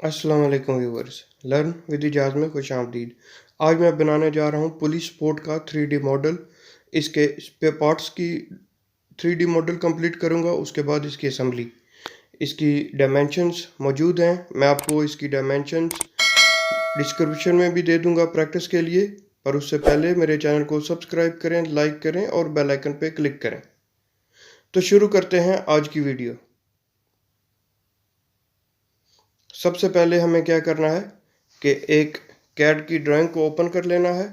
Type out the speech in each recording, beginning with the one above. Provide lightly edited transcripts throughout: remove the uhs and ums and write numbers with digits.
अस्सलाम वालेकुम viewers. Learn with Ejaz में खुश आमदीद। आज मैं बनाने जा रहा हूँ पुलिस स्पोर्ट का 3D मॉडल। इसके स्पेयर पार्ट्स की 3D मॉडल कंप्लीट करूँगा, उसके बाद इसकी असेंबली। इसकी डायमेंशंस मौजूद हैं, मैं आपको इसकी डायमेंशंस डिस्क्रिप्शन में भी दे दूँगा प्रैक्टिस के लिए। पर उससे पहले मेरे चैनल को सब्सक्राइब करें, लाइक करें और बेल आइकन पे क्लिक करें। तो शुरू करते हैं आज की वीडियो। सबसे पहले हमें क्या करना है कि एक कैड की ड्राइंग को ओपन कर लेना है।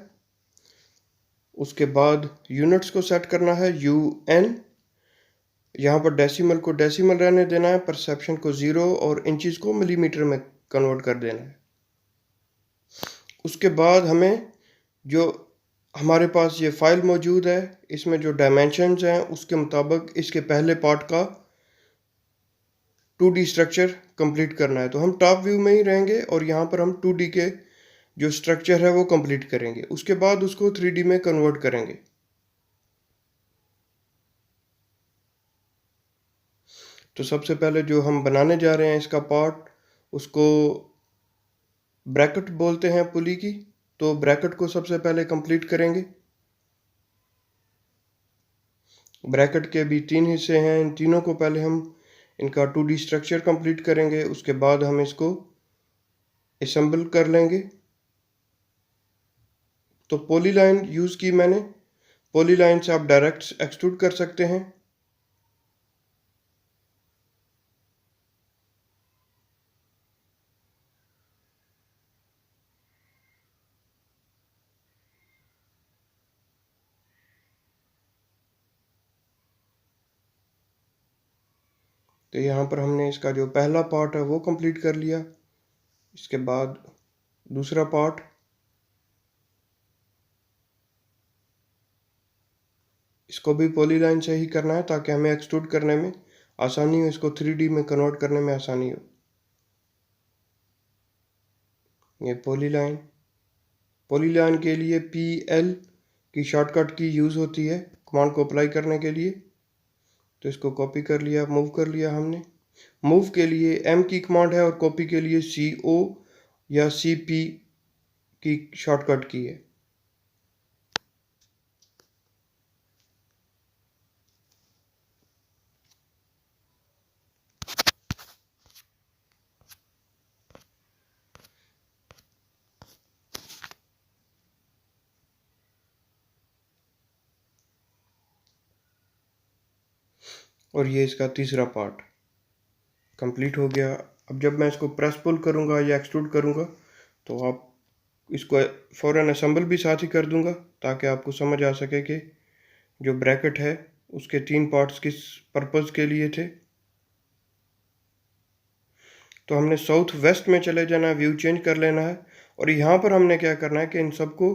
उसके बाद यूनिट्स को सेट करना है, UN। यहाँ पर डेसिमल को डेसिमल रहने देना है, परसेप्शन को 0 और इंचज़ को मिलीमीटर में कन्वर्ट कर देना है। उसके बाद हमें जो हमारे पास ये फाइल मौजूद है, इसमें जो डायमेंशंस हैं उसके मुताबिक इसके पहले पार्ट का 2D स्ट्रक्चर कंप्लीट करना है। तो हम टॉप व्यू में ही रहेंगे और यहाँ पर हम 2D के जो स्ट्रक्चर है वो कंप्लीट करेंगे। उसके बाद उसको 3D में कन्वर्ट करेंगे। तो सबसे पहले जो हम बनाने जा रहे हैं इसका पार्ट, उसको ब्रैकेट बोलते हैं पुली की। तो ब्रैकेट को सबसे पहले कंप्लीट करेंगे। ब्रैकेट के भी 3 हिस्से हैं, इन तीनों को पहले हम इनका 2D स्ट्रक्चर कंप्लीट करेंगे। उसके बाद हम इसको असेंबल कर लेंगे। तो पॉलीलाइन यूज़ की मैंने। पॉलीलाइन से आप डायरेक्ट एक्सट्रूड कर सकते हैं। तो यहाँ पर हमने इसका जो पहला पार्ट है वो कंप्लीट कर लिया। इसके बाद दूसरा पार्ट, इसको भी पॉलीलाइन से ही करना है ताकि हमें एक्सट्रूड करने में आसानी हो, इसको 3D में कन्वर्ट करने में आसानी हो। ये पॉलीलाइन, पॉलीलाइन के लिए PL की शॉर्टकट की यूज़ होती है कमांड को अप्लाई करने के लिए। तो इसको कॉपी कर लिया, मूव कर लिया हमने। मूव के लिए M की कमांड है और कॉपी के लिए CO या CP की शॉर्टकट की है। और ये इसका तीसरा पार्ट कंप्लीट हो गया। अब जब मैं इसको प्रेस पुल करूँगा या एक्सट्रूड करूँगा तो आप इसको फ़ौरन असेंबल भी साथ ही कर दूँगा ताकि आपको समझ आ सके कि जो ब्रैकेट है उसके 3 पार्ट्स किस पर्पज़ के लिए थे। तो हमने साउथ वेस्ट में चले जाना है, व्यू चेंज कर लेना है और यहाँ पर हमने क्या करना है कि इन सबको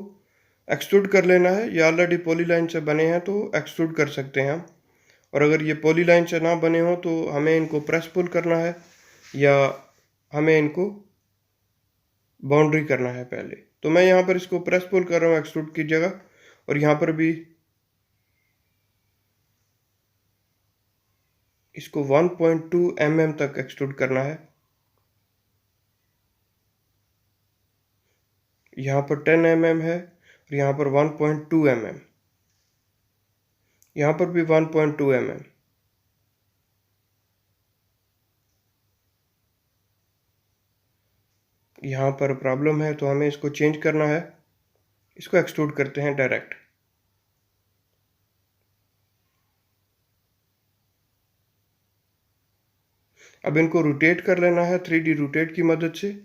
एक्सट्रूड कर लेना है। ये ऑलरेडी पॉलीलाइन से बने हैं तो एक्सट्रूड कर सकते हैं हम। और अगर ये पॉलीलाइन से ना बने हो तो हमें इनको प्रेस पुल करना है या हमें इनको बाउंड्री करना है पहले। तो मैं यहाँ पर इसको प्रेस पुल कर रहा हूँ एक्सट्रूड की जगह, और यहाँ पर भी इसको 1.2 mm तक एक्सट्रूड करना है। यहाँ पर 10 mm है और यहाँ पर 1.2 mm, यहाँ पर भी 1.2 mm। यहाँ पर प्रॉब्लम है तो हमें इसको चेंज करना है। इसको एक्सट्रूड करते हैं डायरेक्ट। अब इनको रोटेट कर लेना है 3D रोटेट की मदद से।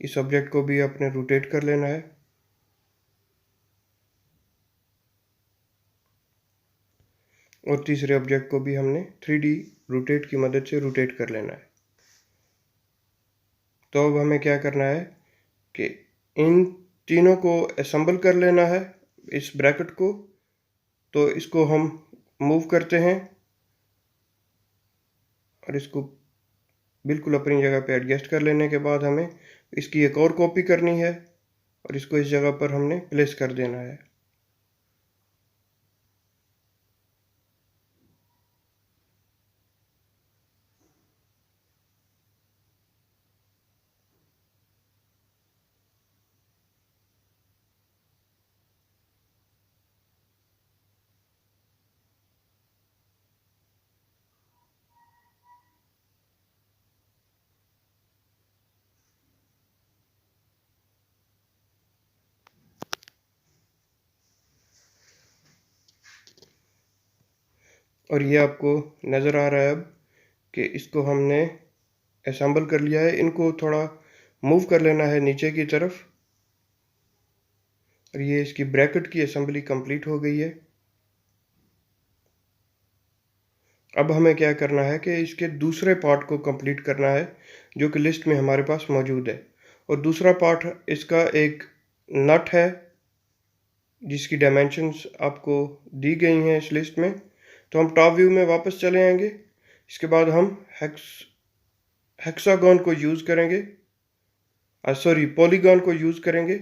इस ऑब्जेक्ट को भी अपने रोटेट कर लेना है। और तीसरे ऑब्जेक्ट को भी हमने 3D रोटेट की मदद से रोटेट कर लेना है। तो अब हमें क्या करना है कि इन तीनों को असेंबल कर लेना है, इस ब्रैकेट को। तो इसको हम मूव करते हैं और इसको बिल्कुल अपनी जगह पे एडजस्ट कर लेने के बाद हमें इसकी एक और कॉपी करनी है और इसको इस जगह पर हमने प्लेस कर देना है। और ये आपको नज़र आ रहा है अब कि इसको हमने असेंबल कर लिया है। इनको थोड़ा मूव कर लेना है नीचे की तरफ, और ये इसकी ब्रैकेट की असेंबली कंप्लीट हो गई है। अब हमें क्या करना है कि इसके दूसरे पार्ट को कंप्लीट करना है जो कि लिस्ट में हमारे पास मौजूद है। और दूसरा पार्ट इसका एक नट है जिसकी डायमेंशंस आपको दी गई हैं इस लिस्ट में। तो हम टॉप व्यू में वापस चले आएंगे। इसके बाद हम हेक्सागन को यूज़ करेंगे, पॉलीगॉन को यूज़ करेंगे।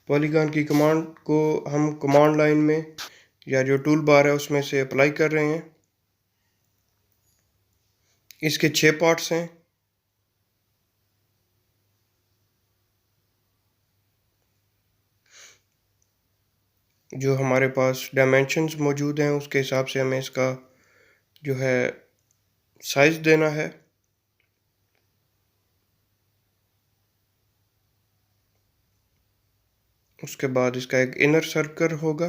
पॉलीगॉन की कमांड को हम कमांड लाइन में या जो टूल बार है उसमें से अप्लाई कर रहे हैं। इसके 6 पार्ट्स हैं। जो हमारे पास डायमेंशंस मौजूद हैं उसके हिसाब से हमें इसका जो है साइज देना है। उसके बाद इसका एक इनर सर्कल होगा।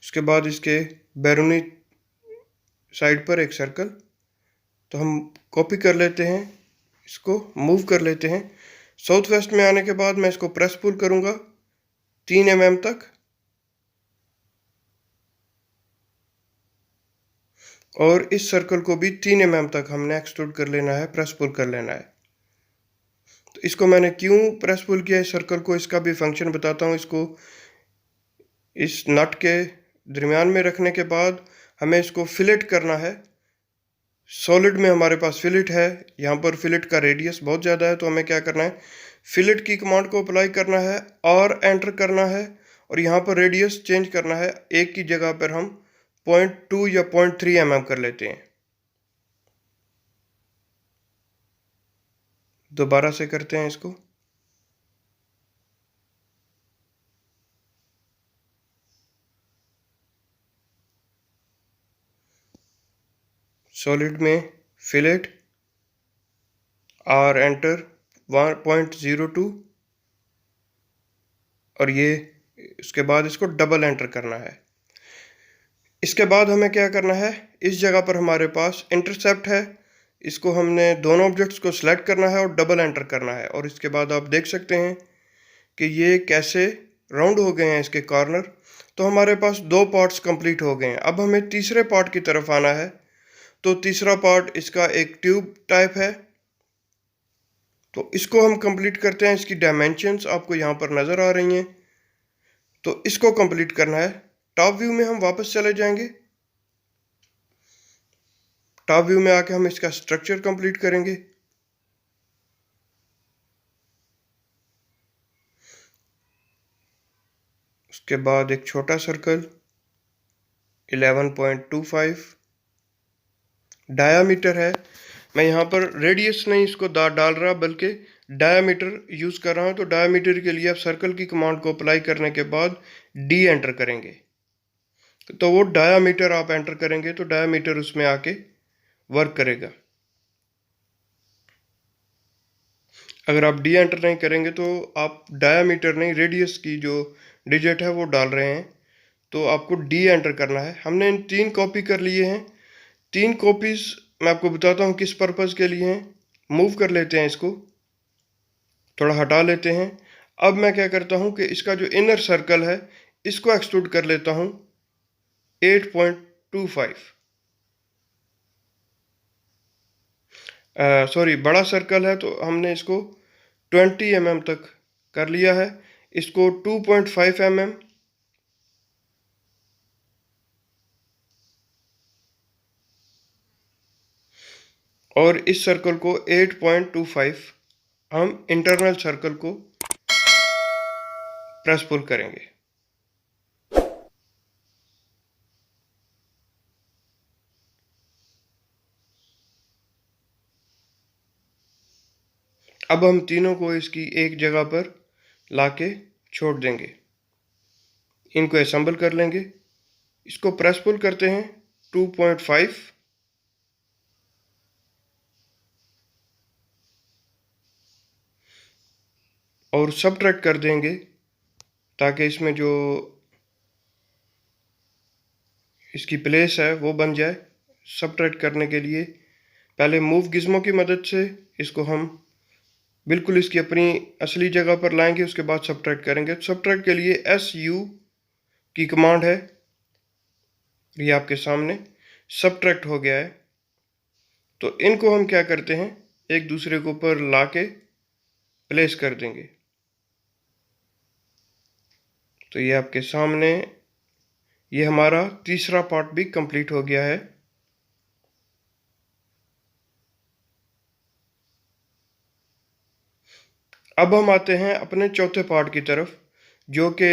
उसके बाद इसके बैरूनी साइड पर एक सर्कल। तो हम कॉपी कर लेते हैं, इसको मूव कर लेते हैं। साउथ वेस्ट में आने के बाद मैं इसको प्रेस पुल करूँगा 3 mm तक, और इस सर्कल को भी 3 mm तक हमने एक्सट्रूड कर लेना है, प्रेस पुल कर लेना है। तो इसको मैंने क्यों प्रेस पुल किया इस सर्कल को, इसका भी फंक्शन बताता हूँ। इसको इस नट के दरमियान में रखने के बाद हमें इसको फिलेट करना है। सॉलिड में हमारे पास फिलेट है, यहाँ पर फिलेट का रेडियस बहुत ज़्यादा है। तो हमें क्या करना है, फिलेट की कमांड को अप्लाई करना है और एंटर करना है, और यहाँ पर रेडियस चेंज करना है। एक की जगह पर हम 0.2 या 0.3 mm कर लेते हैं। दोबारा से करते हैं इसको। सॉलिड में फिलेट और एंटर 1.02, और ये इसके बाद इसको डबल एंटर करना है। इसके बाद हमें क्या करना है, इस जगह पर हमारे पास इंटरसेप्ट है, इसको हमने दोनों ऑब्जेक्ट्स को सिलेक्ट करना है और डबल एंटर करना है। और इसके बाद आप देख सकते हैं कि ये कैसे राउंड हो गए हैं इसके कॉर्नर। तो हमारे पास 2 पार्ट्स कंप्लीट हो गए हैं। अब हमें तीसरे पार्ट की तरफ आना है। तो तीसरा पार्ट इसका एक ट्यूब टाइप है, तो इसको हम कंप्लीट करते हैं। इसकी डायमेंशंस आपको यहाँ पर नज़र आ रही हैं। तो इसको कंप्लीट करना है। टॉप व्यू में हम वापस चले जाएंगे। टॉप व्यू में आके हम इसका स्ट्रक्चर कंप्लीट करेंगे। उसके बाद एक छोटा सर्कल 11.25 डायामीटर है। मैं यहाँ पर रेडियस नहीं इसको डाल रहा, बल्कि डायामीटर यूज़ कर रहा हूँ। तो डायामीटर के लिए आप सर्कल की कमांड को अप्लाई करने के बाद डी एंटर करेंगे। तो वो डायामीटर आप एंटर करेंगे तो डायामीटर उसमें आके वर्क करेगा। अगर आप डी एंटर नहीं करेंगे तो आप डायामीटर नहीं, रेडियस की जो डिजिट है वो डाल रहे हैं। तो आपको डी एंटर करना है। हमने इन 3 कॉपी कर लिए हैं। 3 कॉपीज़ मैं आपको बताता हूँ किस पर्पज़ के लिए हैं। मूव कर लेते हैं, इसको थोड़ा हटा लेते हैं। अब मैं क्या करता हूँ कि इसका जो इनर सर्कल है इसको एक्सट्रूड कर लेता हूँ 8.25। सॉरी, बड़ा सर्कल है तो हमने इसको 20 mm तक कर लिया है। इसको 2.5 mm, और इस सर्कल को 8.25 हम इंटरनल सर्कल को प्रेस पुल करेंगे। अब हम तीनों को इसकी एक जगह पर लाके छोड़ देंगे। इनको असेंबल कर लेंगे। इसको प्रेस पुल करते हैं 2.5, और सबट्रैक्ट कर देंगे ताकि इसमें जो इसकी प्लेस है वो बन जाए। सबट्रैक्ट करने के लिए पहले मूव गिज़्मो की मदद से इसको हम बिल्कुल इसकी अपनी असली जगह पर लाएंगे, उसके बाद सबट्रैक्ट करेंगे। सबट्रैक्ट के लिए SU की कमांड है, ये आपके सामने सबट्रैक्ट हो गया है। तो इनको हम क्या करते हैं, एक दूसरे के ऊपर ला के प्लेस कर देंगे। तो ये आपके सामने ये हमारा तीसरा पार्ट भी कंप्लीट हो गया है। अब हम आते हैं अपने चौथे पार्ट की तरफ, जो कि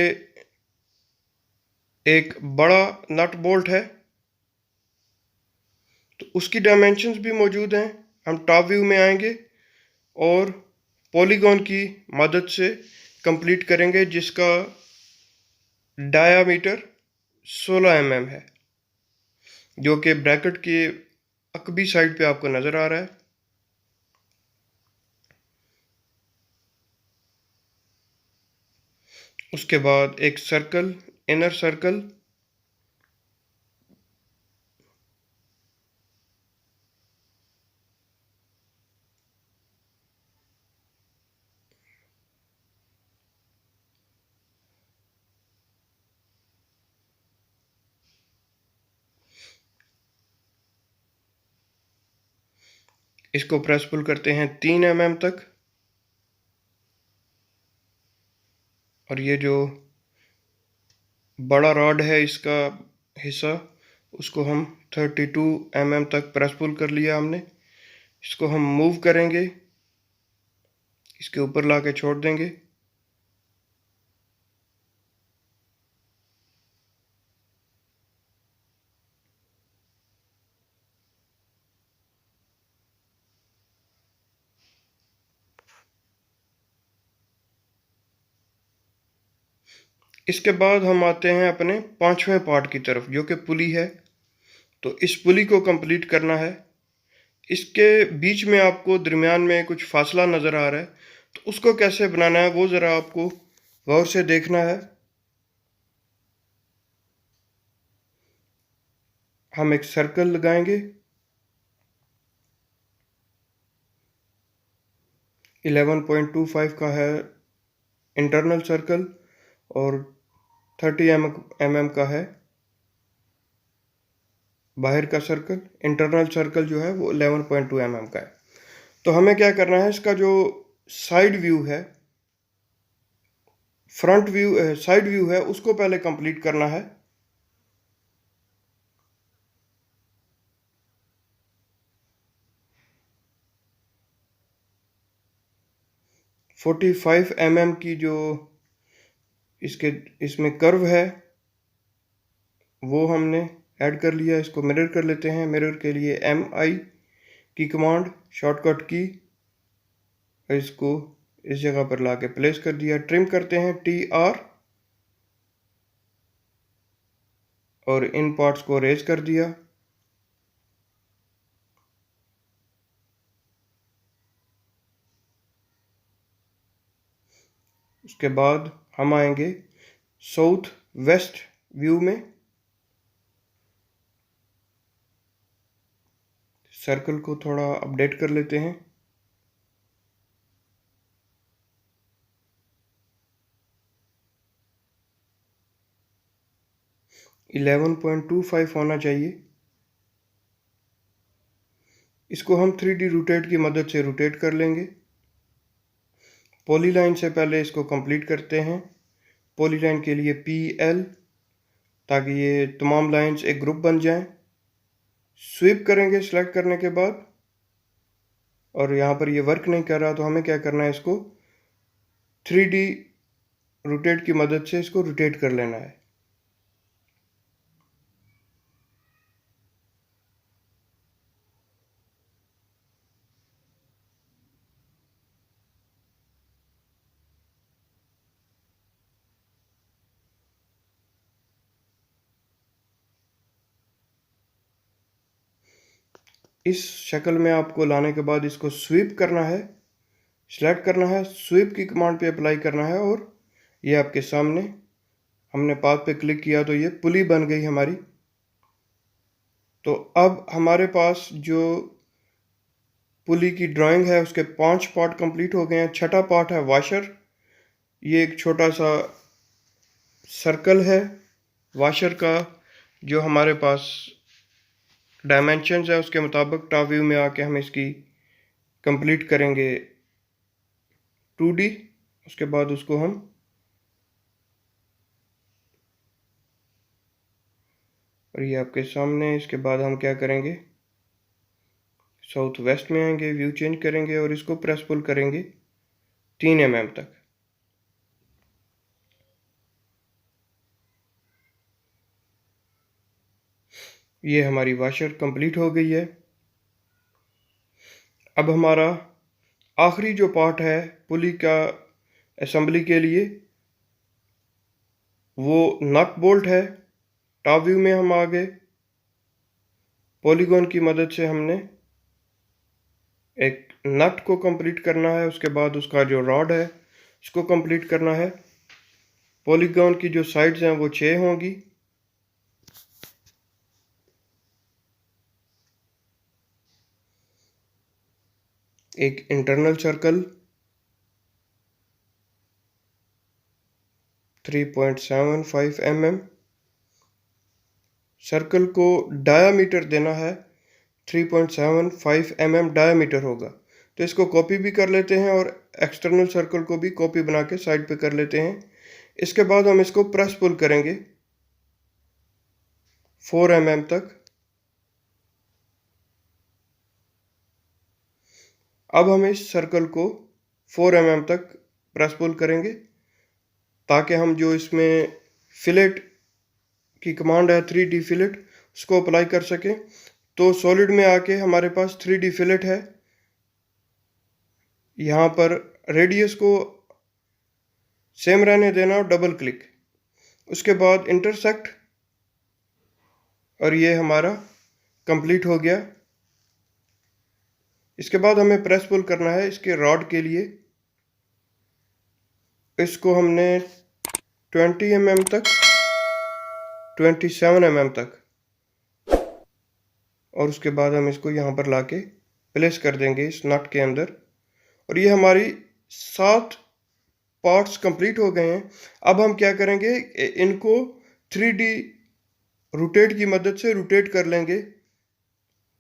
एक बड़ा नट बोल्ट है। तो उसकी डायमेंशंस भी मौजूद हैं। हम टॉप व्यू में आएंगे और पॉलीगॉन की मदद से कंप्लीट करेंगे, जिसका डायामीटर 16 mm है, जो कि ब्रैकेट के अकबी साइड पे आपको नज़र आ रहा है। उसके बाद एक सर्कल, इनर सर्कल, इसको प्रेस पुल करते हैं 3 mm तक। और ये जो बड़ा रॉड है इसका हिस्सा, उसको हम 32 mm तक प्रेस पुल कर लिया हमने। इसको हम मूव करेंगे, इसके ऊपर ला के छोड़ देंगे। इसके बाद हम आते हैं अपने पांचवें पार्ट की तरफ, जो कि पुली है। तो इस पुली को कंप्लीट करना है। इसके बीच में आपको दरमियान में कुछ फासला नज़र आ रहा है, तो उसको कैसे बनाना है वो ज़रा आपको गौर से देखना है। हम एक सर्कल लगाएंगे, 11.25 का है इंटरनल सर्कल और 30 mm का है बाहर का सर्कल। इंटरनल सर्कल जो है वो 11.2 mm का है। तो हमें क्या करना है, इसका जो साइड व्यू है, फ्रंट व्यू साइड व्यू है, उसको पहले कंप्लीट करना है। फोर्टी 45 mm की जो इसमें कर्व है वो हमने ऐड कर लिया। इसको मिरर कर लेते हैं। मिरर के लिए MI की कमांड, शॉर्टकट की, इसको इस जगह पर लाके प्लेस कर दिया। ट्रिम करते हैं TR और इन पार्ट्स को रेज कर दिया। उसके बाद हम आएंगे साउथ वेस्ट व्यू में। सर्कल को थोड़ा अपडेट कर लेते हैं। इलेवन 11.25 होना चाहिए। इसको हम 3D रोटेट की मदद से रोटेट कर लेंगे। पॉलीलाइन से पहले इसको कंप्लीट करते हैं। पॉलीलाइन के लिए PL, ताकि ये तमाम लाइंस एक ग्रुप बन जाएं। स्वीप करेंगे सिलेक्ट करने के बाद, और यहाँ पर ये वर्क नहीं कर रहा, तो हमें क्या करना है, इसको 3D रोटेट की मदद से इसको रोटेट कर लेना है। इस शक्ल में आपको लाने के बाद इसको स्वीप करना है। सेलेक्ट करना है, स्वीप की कमांड पे अप्लाई करना है और ये आपके सामने हमने पाथ पे क्लिक किया तो ये पुली बन गई हमारी। तो अब हमारे पास जो पुली की ड्राइंग है उसके 5 पार्ट कंप्लीट हो गए हैं। छठा पार्ट है वाशर। ये एक छोटा सा सर्कल है वाशर का जो हमारे पास डायमेंशंस है उसके मुताबिक टॉप व्यू में आके हम इसकी कंप्लीट करेंगे 2D। उसके बाद उसको हम और ये आपके सामने। इसके बाद हम क्या करेंगे, साउथ वेस्ट में आएंगे, व्यू चेंज करेंगे और इसको प्रेस पुल करेंगे 3 mm तक। ये हमारी वाशर कंप्लीट हो गई है। अब हमारा आखिरी जो पार्ट है पुली का असेंबली के लिए वो नट बोल्ट है। टॉप व्यू में हम आ गए, पॉलीगॉन की मदद से हमने एक नट को कंप्लीट करना है। उसके बाद उसका जो रॉड है उसको कंप्लीट करना है। पॉलीगॉन की जो साइड्स हैं वो 6 होंगी। एक इंटरनल सर्कल 3.75 mm, सर्कल को डायामीटर देना है 3.75 mm डायामीटर होगा। तो इसको कॉपी भी कर लेते हैं और एक्सटर्नल सर्कल को भी कॉपी बना के साइड पे कर लेते हैं। इसके बाद हम इसको प्रेस पुल करेंगे 4 mm तक। अब हम इस सर्कल को 4 mm तक प्रेस पुल करेंगे ताकि हम जो इसमें फिलेट की कमांड है 3D फिलेट उसको अप्लाई कर सकें। तो सॉलिड में आके हमारे पास 3D फिलेट है। यहाँ पर रेडियस को सेम रहने देना और डबल क्लिक, उसके बाद इंटरसेक्ट और ये हमारा कंप्लीट हो गया। इसके बाद हमें प्रेस पुल करना है इसके रॉड के लिए। इसको हमने 20 mm तक, 27 mm तक, और उसके बाद हम इसको यहाँ पर लाके प्लेस कर देंगे इस नट के अंदर। और ये हमारी 7 पार्ट्स कंप्लीट हो गए हैं। अब हम क्या करेंगे, इनको 3D रोटेट की मदद से रोटेट कर लेंगे।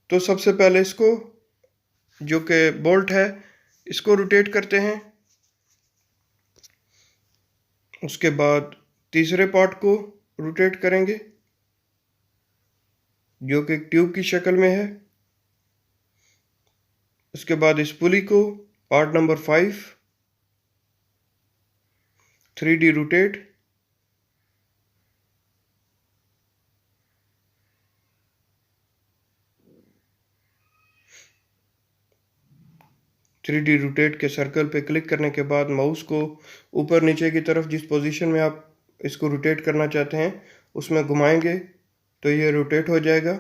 तो सबसे पहले इसको जो कि बोल्ट है इसको रोटेट करते हैं। उसके बाद तीसरे पार्ट को रोटेट करेंगे जो कि ट्यूब की शक्ल में है। उसके बाद इस पुली को part number 5 3D rotate. Three D rotate के सर्कल पे क्लिक करने के बाद माउस को ऊपर नीचे की तरफ जिस पोजीशन में आप इसको रोटेट करना चाहते हैं उसमें घुमाएंगे तो ये रोटेट हो जाएगा।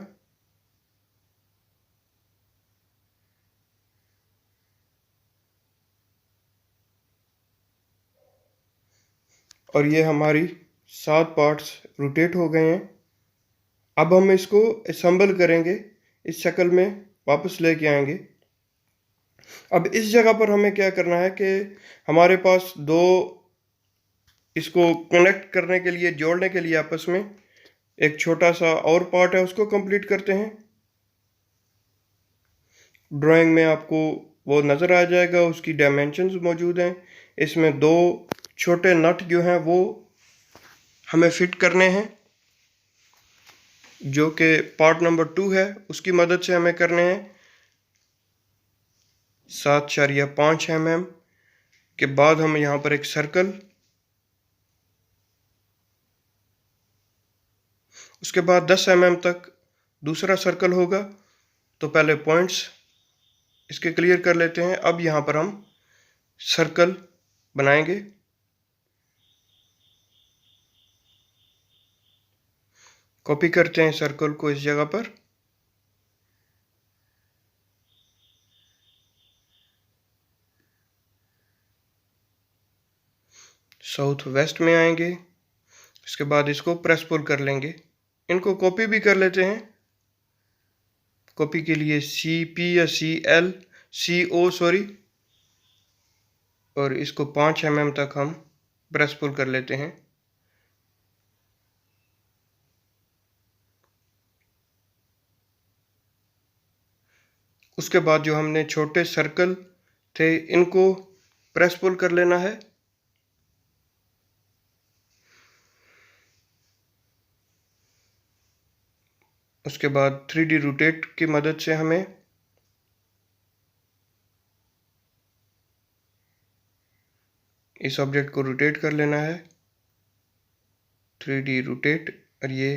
और ये हमारी 7 पार्ट्स रोटेट हो गए हैं। अब हम इसको असेंबल करेंगे, इस शक्ल में वापस लेके आएंगे। अब इस जगह पर हमें क्या करना है कि हमारे पास दो इसको कनेक्ट करने के लिए, जोड़ने के लिए आपस में एक छोटा सा और पार्ट है उसको कंप्लीट करते हैं। ड्राइंग में आपको वो नज़र आ जाएगा, उसकी डायमेंशंस मौजूद हैं। इसमें 2 छोटे नट जो हैं वो हमें फिट करने हैं जो कि पार्ट नंबर 2 है, उसकी मदद से हमें करने हैं। 7.5 mm के बाद हम यहाँ पर एक सर्कल, उसके बाद 10 mm तक दूसरा सर्कल होगा। तो पहले पॉइंट्स इसके क्लियर कर लेते हैं। अब यहाँ पर हम सर्कल बनाएंगे। कॉपी करते हैं सर्कल को इस जगह पर। साउथ वेस्ट में आएंगे। इसके बाद इसको प्रेस पुल कर लेंगे। इनको कॉपी भी कर लेते हैं। कॉपी के लिए CP या CO सॉरी, और इसको 5 mm तक हम प्रेस पुल कर लेते हैं। उसके बाद जो हमने छोटे सर्कल थे इनको प्रेस पुल कर लेना है। उसके बाद 3D रोटेट की मदद से हमें इस ऑब्जेक्ट को रोटेट कर लेना है। 3D रोटेट, और ये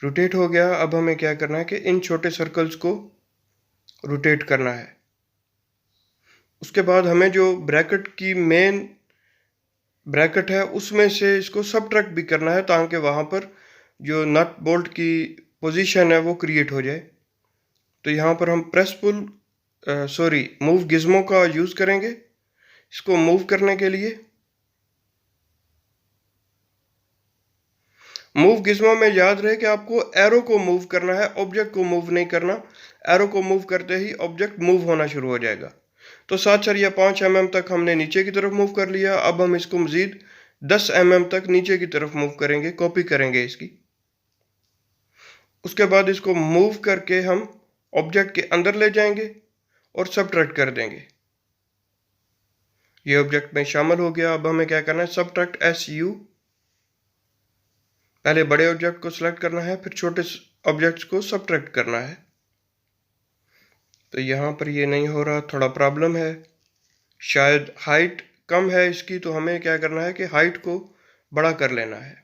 रोटेट हो गया। अब हमें क्या करना है कि इन छोटे सर्कल्स को रोटेट करना है। उसके बाद हमें जो ब्रैकेट की मेन ब्रैकेट है उसमें से इसको सबट्रैक्ट भी करना है, ताकि वहाँ पर जो नट बोल्ट की पोजीशन है वो क्रिएट हो जाए। तो यहाँ पर हम प्रेस पुल मूव गिज्मो का यूज़ करेंगे। इसको मूव करने के लिए मूव गिज्मो में याद रहे कि आपको एरो को मूव करना है, ऑब्जेक्ट को मूव नहीं करना। एरो को मूव करते ही ऑब्जेक्ट मूव होना शुरू हो जाएगा। तो 7 या 5 mm तक हमने नीचे की तरफ मूव कर लिया। अब हम इसको मज़ीद 10 mm तक नीचे की तरफ मूव करेंगे, कॉपी करेंगे इसकी। उसके बाद इसको मूव करके हम ऑब्जेक्ट के अंदर ले जाएंगे और सबट्रैक्ट कर देंगे। ये ऑब्जेक्ट में शामिल हो गया। अब हमें क्या करना है, सबट्रैक्ट SU। पहले बड़े ऑब्जेक्ट को सिलेक्ट करना है, फिर छोटे ऑब्जेक्ट्स को सबट्रैक्ट करना है। तो यहाँ पर ये नहीं हो रहा, थोड़ा प्रॉब्लम है, शायद हाइट कम है इसकी। तो हमें क्या करना है कि हाइट को बड़ा कर लेना है।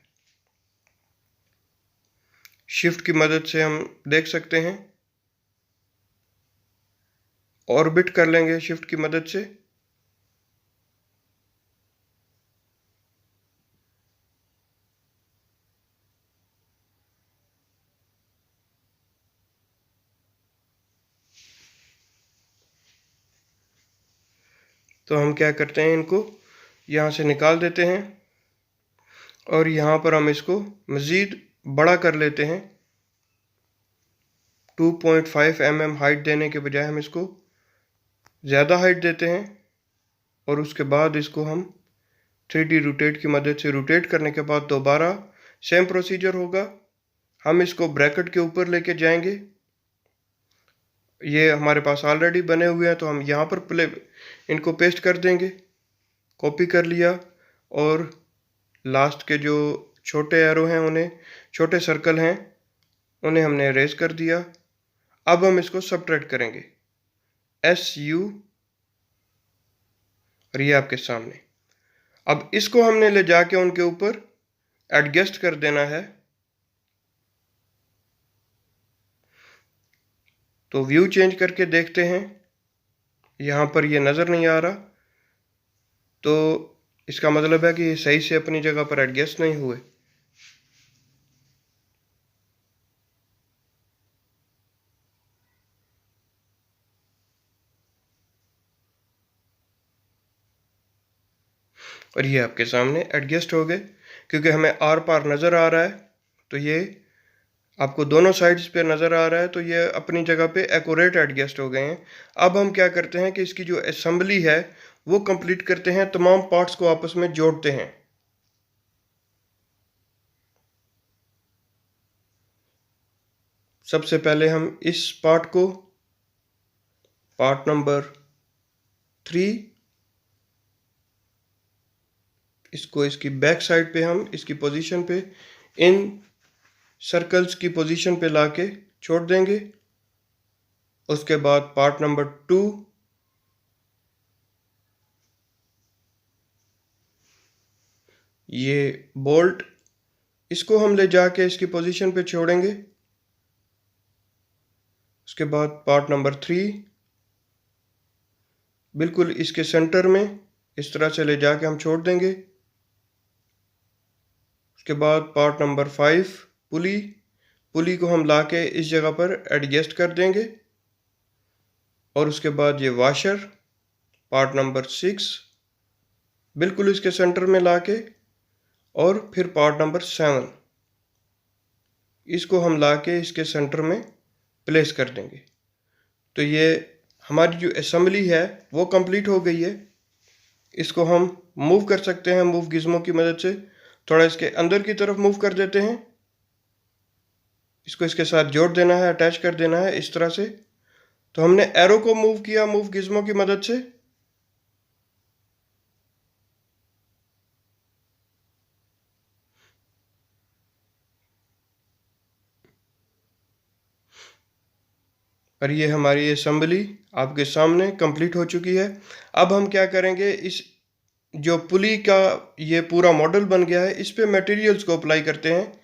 शिफ्ट की मदद से हम देख सकते हैं, ऑर्बिट कर लेंगे शिफ्ट की मदद से। तो हम क्या करते हैं, इनको यहाँ से निकाल देते हैं और यहाँ पर हम इसको मज़ीद बड़ा कर लेते हैं। 2.5 mm हाइट देने के बजाय हम इसको ज़्यादा हाइट देते हैं। और उसके बाद इसको हम 3D रोटेट की मदद से रोटेट करने के बाद दोबारा सेम प्रोसीजर होगा। हम इसको ब्रैकेट के ऊपर लेके जाएंगे। ये हमारे पास ऑलरेडी बने हुए हैं, तो हम यहाँ पर इनको पेस्ट कर देंगे। कॉपी कर लिया और लास्ट के जो छोटे एरो हैं उन्हें, छोटे सर्कल हैं उन्हें हमने इरेज कर दिया। अब हम इसको सबट्रैक्ट करेंगे, SU, और ये आपके सामने। अब इसको हमने ले जाके उनके ऊपर एडजस्ट कर देना है। तो व्यू चेंज करके देखते हैं, यहाँ पर ये नज़र नहीं आ रहा, तो इसका मतलब है कि ये सही से अपनी जगह पर एडजस्ट नहीं हुए। और ये आपके सामने एडजस्ट हो गए, क्योंकि हमें आर पार नज़र आ रहा है। तो ये आपको दोनों साइड्स पे नज़र आ रहा है, तो ये अपनी जगह पे एक्यूरेट एडजस्ट हो गए हैं। अब हम क्या करते हैं कि इसकी जो असेंबली है वो कंप्लीट करते हैं, तमाम पार्ट्स को आपस में जोड़ते हैं। सबसे पहले हम इस पार्ट को, पार्ट नंबर 3, इसको इसकी बैक साइड पे हम इसकी पोजीशन पे इन सर्कल्स की पोजीशन पे लाके छोड़ देंगे। उसके बाद पार्ट नंबर 2, ये बोल्ट, इसको हम ले जाके इसकी पोजीशन पे छोड़ेंगे। उसके बाद पार्ट नंबर 3 बिल्कुल इसके सेंटर में इस तरह से ले जाके हम छोड़ देंगे। उसके बाद पार्ट नंबर 5, पुली को हम लाके इस जगह पर एडजस्ट कर देंगे। और उसके बाद ये वाशर, पार्ट नंबर 6, बिल्कुल इसके सेंटर में लाके, और फिर पार्ट नंबर 7 इसको हम लाके इसके सेंटर में प्लेस कर देंगे। तो ये हमारी जो असेंबली है वो कंप्लीट हो गई है। इसको हम मूव कर सकते हैं मूव गिज़्मो की मदद से। थोड़ा इसके अंदर की तरफ मूव कर देते हैं। इसको इसके साथ जोड़ देना है, अटैच कर देना है इस तरह से। तो हमने एरो को मूव किया मूव गिज़्मो की मदद से। और ये हमारी असेंबली आपके सामने कंप्लीट हो चुकी है। अब हम क्या करेंगे, इस जो पुली का ये पूरा मॉडल बन गया है, इस पे मटेरियल्स को अप्लाई करते हैं।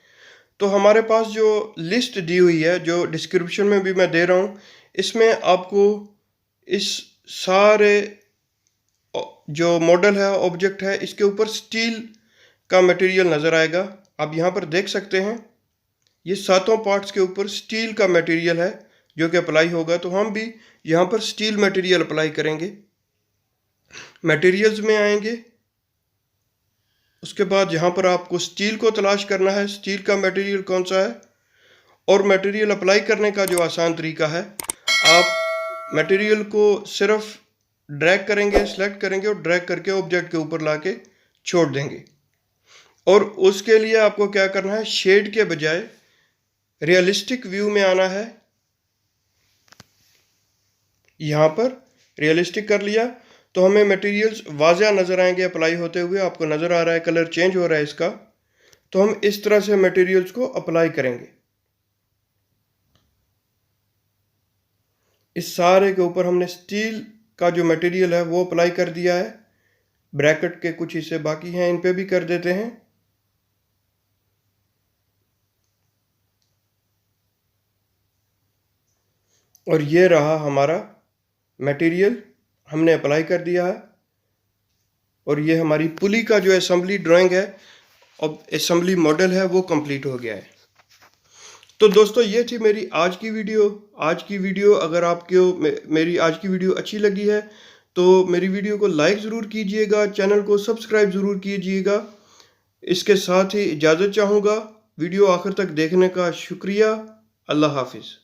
तो हमारे पास जो लिस्ट दी हुई है, जो डिस्क्रिप्शन में भी मैं दे रहा हूँ, इसमें आपको इस सारे जो मॉडल है, ऑब्जेक्ट है, इसके ऊपर स्टील का मटेरियल नज़र आएगा। आप यहाँ पर देख सकते हैं ये सातों पार्ट्स के ऊपर स्टील का मटेरियल है जो कि अप्लाई होगा। तो हम भी यहाँ पर स्टील मटेरियल अप्लाई करेंगे। मटेरियल्स में आएंगे, उसके बाद यहाँ पर आपको स्टील को तलाश करना है, स्टील का मटेरियल कौन सा है। और मटेरियल अप्लाई करने का जो आसान तरीका है, आप मटेरियल को सिर्फ ड्रैग करेंगे, सेलेक्ट करेंगे और ड्रैग करके ऑब्जेक्ट के ऊपर लाके छोड़ देंगे। और उसके लिए आपको क्या करना है, शेड के बजाय रियलिस्टिक व्यू में आना है। यहाँ पर रियलिस्टिक कर लिया तो हमें मटेरियल्स वाज़िया नज़र आएंगे अप्लाई होते हुए। आपको नज़र आ रहा है कलर चेंज हो रहा है इसका। तो हम इस तरह से मटेरियल्स को अप्लाई करेंगे। इस सारे के ऊपर हमने स्टील का जो मटेरियल है वो अप्लाई कर दिया है। ब्रैकेट के कुछ हिस्से बाकी हैं, इन पे भी कर देते हैं। और ये रहा हमारा मटेरियल, हमने अप्लाई कर दिया है। और ये हमारी पुली का जो असेंबली ड्राइंग है और असेंबली मॉडल है वो कंप्लीट हो गया है। तो दोस्तों ये थी मेरी आज की वीडियो। अगर आपको मेरी आज की वीडियो अच्छी लगी है तो मेरी वीडियो को लाइक ज़रूर कीजिएगा, चैनल को सब्सक्राइब ज़रूर कीजिएगा। इसके साथ ही इजाज़त चाहूँगा। वीडियो आखिर तक देखने का शुक्रिया। अल्लाह हाफिज़।